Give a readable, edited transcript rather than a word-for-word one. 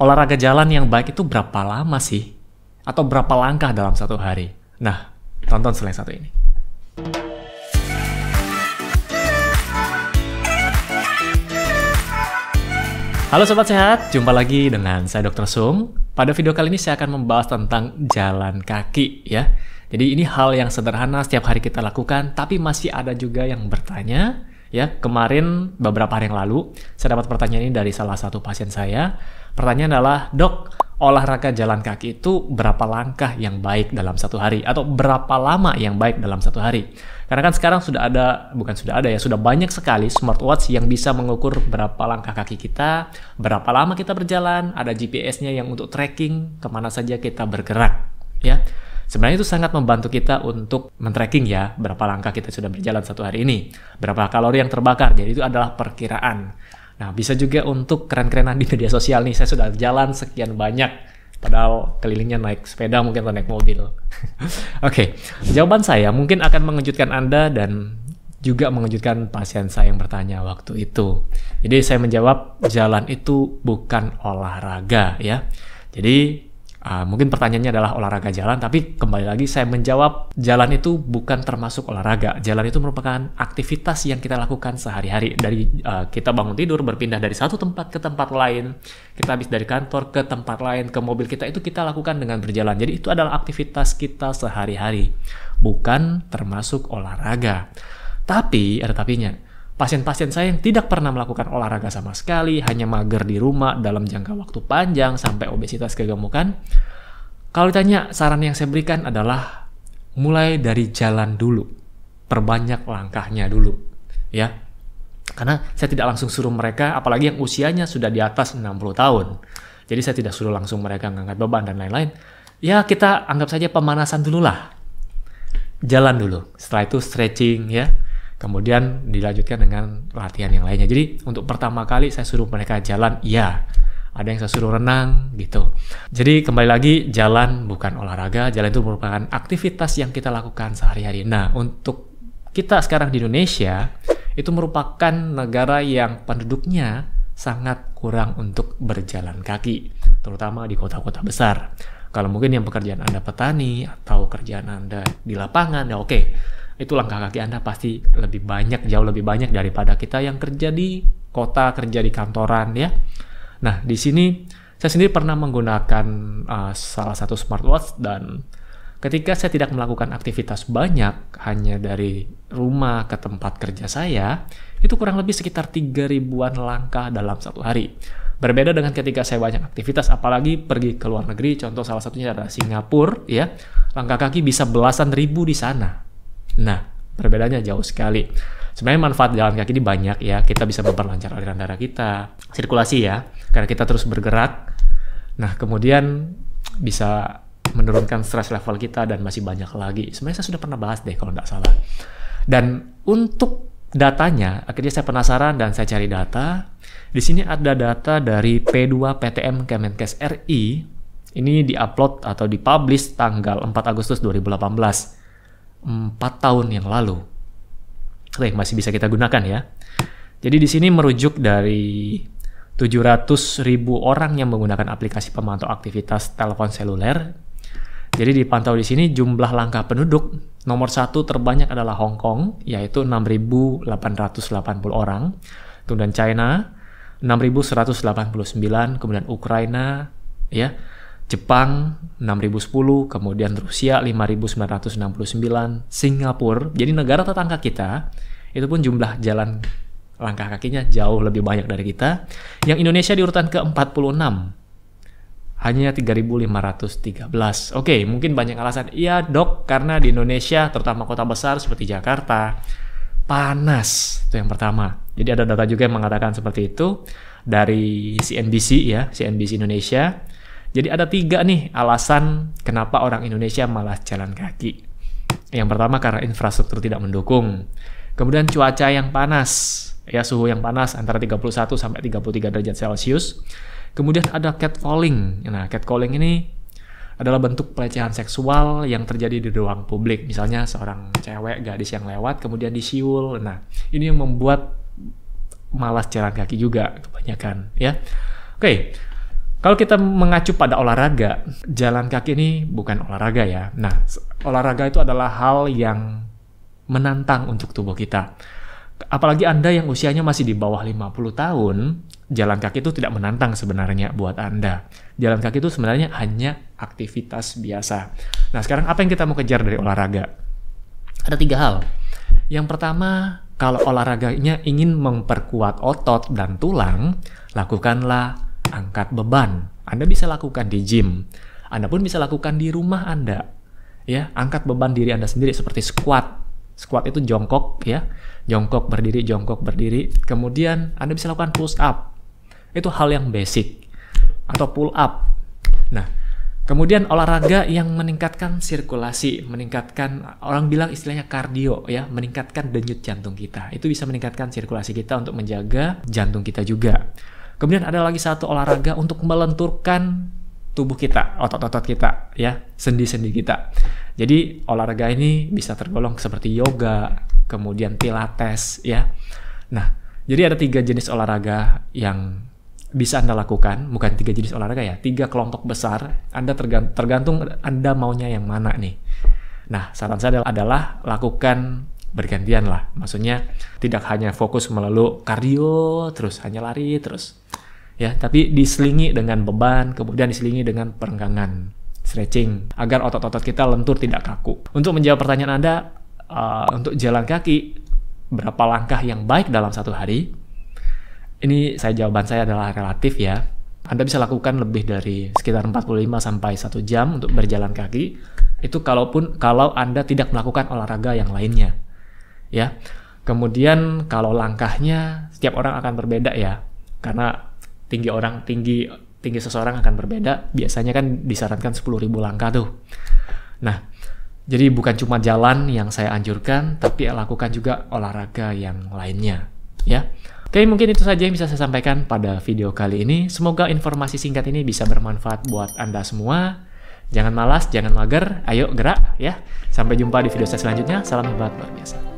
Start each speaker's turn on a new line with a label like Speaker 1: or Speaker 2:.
Speaker 1: olahraga jalan yang baik itu berapa lama sih? Atau berapa langkah dalam satu hari? Nah, tonton slide satu ini. Halo Sobat Sehat, jumpa lagi dengan saya Dr. Sung. Pada video kali ini saya akan membahas tentang jalan kaki ya. Jadi ini hal yang sederhana setiap hari kita lakukan, tapi masih ada juga yang bertanya ya. Kemarin beberapa hari yang lalu saya dapat pertanyaan ini dari salah satu pasien saya. Pertanyaan adalah, "Dok, olahraga jalan kaki itu berapa langkah yang baik dalam satu hari? Atau berapa lama yang baik dalam satu hari?" Karena kan sekarang sudah banyak sekali smartwatch yang bisa mengukur berapa langkah kaki kita, berapa lama kita berjalan, ada GPS-nya yang untuk tracking kemana saja kita bergerak, ya. Sebenarnya itu sangat membantu kita untuk men-tracking ya, berapa langkah kita sudah berjalan satu hari ini, berapa kalori yang terbakar, jadi itu adalah perkiraan. Nah, bisa juga untuk keren-kerenan di media sosial nih, saya sudah jalan sekian banyak, padahal kelilingnya naik sepeda mungkin atau naik mobil. Oke, jawaban saya mungkin akan mengejutkan Anda dan juga mengejutkan pasien saya yang bertanya waktu itu. Jadi saya menjawab, jalan itu bukan olahraga ya. Jadi mungkin pertanyaannya adalah olahraga jalan, tapi kembali lagi saya menjawab, jalan itu bukan termasuk olahraga. Jalan itu merupakan aktivitas yang kita lakukan sehari-hari. Dari kita bangun tidur, berpindah dari satu tempat ke tempat lain, kita habis dari kantor ke tempat lain, ke mobil kita, itu kita lakukan dengan berjalan. Jadi itu adalah aktivitas kita sehari-hari, bukan termasuk olahraga. Tapi, ada tapinya, pasien-pasien saya yang tidak pernah melakukan olahraga sama sekali, hanya mager di rumah dalam jangka waktu panjang sampai obesitas kegemukan, kalau ditanya, saran yang saya berikan adalah mulai dari jalan dulu, perbanyak langkahnya dulu, ya. Karena saya tidak langsung suruh mereka, apalagi yang usianya sudah di atas 60 tahun. Jadi saya tidak suruh langsung mereka ngangkat beban dan lain-lain. Ya kita anggap saja pemanasan dulu lah. Jalan dulu, setelah itu stretching ya. Kemudian dilanjutkan dengan latihan yang lainnya. Jadi untuk pertama kali saya suruh mereka jalan, iya. Ada yang saya suruh renang, gitu. Jadi kembali lagi, jalan bukan olahraga. Jalan itu merupakan aktivitas yang kita lakukan sehari-hari. Nah, untuk kita sekarang di Indonesia, itu merupakan negara yang penduduknya sangat kurang untuk berjalan kaki. Terutama di kota-kota besar. Kalau mungkin yang pekerjaan Anda petani, atau kerjaan Anda di lapangan, ya oke. Itu langkah kaki Anda pasti lebih banyak, jauh lebih banyak daripada kita yang kerja di kota, kerja di kantoran ya. Nah, di sini saya sendiri pernah menggunakan salah satu smartwatch, dan ketika saya tidak melakukan aktivitas banyak, hanya dari rumah ke tempat kerja saya, itu kurang lebih sekitar 3.000-an langkah dalam satu hari. Berbeda dengan ketika saya banyak aktivitas, apalagi pergi ke luar negeri, contoh salah satunya adalah Singapura ya, langkah kaki bisa belasan ribu di sana. Nah, perbedaannya jauh sekali. Sebenarnya manfaat jalan kaki ini banyak ya. Kita bisa memperlancar aliran darah kita, sirkulasi ya, karena kita terus bergerak. Nah, kemudian bisa menurunkan stres level kita dan masih banyak lagi. Sebenarnya saya sudah pernah bahas deh kalau nggak salah. Dan untuk datanya, akhirnya saya penasaran dan saya cari data. Di sini ada data dari P2PTM Kemenkes RI. Ini diupload atau dipublish tanggal 4 Agustus 2018. 4 tahun yang lalu. Oke, masih bisa kita gunakan ya. Jadi di sini merujuk dari 700.000 orang yang menggunakan aplikasi pemantau aktivitas telepon seluler. Jadi dipantau di sini jumlah langkah penduduk. Nomor 1 terbanyak adalah Hong Kong, yaitu 6.880 orang. Kemudian China, 6.189. Kemudian Ukraina, ya. Jepang 6.010, kemudian Rusia 5.969, Singapura. Jadi negara tetangga kita itu pun jumlah jalan langkah kakinya jauh lebih banyak dari kita. Yang Indonesia di urutan ke-46, hanya 3.513. Oke, mungkin banyak alasan. Iya dok, karena di Indonesia terutama kota besar seperti Jakarta panas, itu yang pertama. Jadi ada data juga yang mengatakan seperti itu dari CNBC ya, CNBC Indonesia. Jadi ada 3 nih alasan kenapa orang Indonesia malas jalan kaki. Yang pertama karena infrastruktur tidak mendukung. Kemudian cuaca yang panas, ya suhu yang panas antara 31 sampai 33 derajat Celcius. Kemudian ada catcalling. Nah, catcalling ini adalah bentuk pelecehan seksual yang terjadi di ruang publik. Misalnya seorang cewek, gadis yang lewat kemudian disiul. Nah, ini yang membuat malas jalan kaki juga kebanyakan, ya. Oke. Kalau kita mengacu pada olahraga, jalan kaki ini bukan olahraga ya. Nah, olahraga itu adalah hal yang menantang untuk tubuh kita. Apalagi Anda yang usianya masih di bawah 50 tahun, jalan kaki itu tidak menantang sebenarnya buat Anda. Jalan kaki itu sebenarnya hanya aktivitas biasa. Nah, sekarang apa yang kita mau kejar dari olahraga? Ada 3 hal. Yang pertama, kalau olahraganya ingin memperkuat otot dan tulang, lakukanlah angkat beban. Anda bisa lakukan di gym. Anda pun bisa lakukan di rumah Anda. Ya, angkat beban diri Anda sendiri seperti squat. Squat itu jongkok ya. Jongkok berdiri. Kemudian Anda bisa lakukan push up. Itu hal yang basic. Atau pull up. Nah, kemudian olahraga yang meningkatkan sirkulasi, meningkatkan, orang bilang istilahnya kardio ya, meningkatkan denyut jantung kita. Itu bisa meningkatkan sirkulasi kita untuk menjaga jantung kita juga. Kemudian ada lagi satu olahraga untuk melenturkan tubuh kita, otot-otot kita, ya, sendi-sendi kita. Jadi olahraga ini bisa tergolong seperti yoga, kemudian pilates, ya. Nah, jadi ada 3 jenis olahraga yang bisa Anda lakukan, bukan 3 jenis olahraga ya, 3 kelompok besar. Anda tergantung Anda maunya yang mana nih. Nah, saran saya adalah lakukan bergantian lah. Maksudnya tidak hanya fokus melulu kardio terus, hanya lari terus. Ya, tapi diselingi dengan beban, kemudian diselingi dengan perenggangan, stretching, agar otot-otot kita lentur tidak kaku. Untuk menjawab pertanyaan Anda, untuk jalan kaki, berapa langkah yang baik dalam satu hari? Ini jawaban saya adalah relatif ya. Anda bisa lakukan lebih dari sekitar 45 sampai 1 jam untuk berjalan kaki. Itu kalau Anda tidak melakukan olahraga yang lainnya. Ya. Kemudian kalau langkahnya setiap orang akan berbeda ya. Karena tinggi seseorang akan berbeda. Biasanya kan disarankan 10.000 langkah tuh. Nah, jadi bukan cuma jalan yang saya anjurkan, tapi lakukan juga olahraga yang lainnya, ya. Oke, mungkin itu saja yang bisa saya sampaikan pada video kali ini. Semoga informasi singkat ini bisa bermanfaat buat Anda semua. Jangan malas, jangan mager, ayo gerak ya. Sampai jumpa di video saya selanjutnya. Salam hebat luar biasa.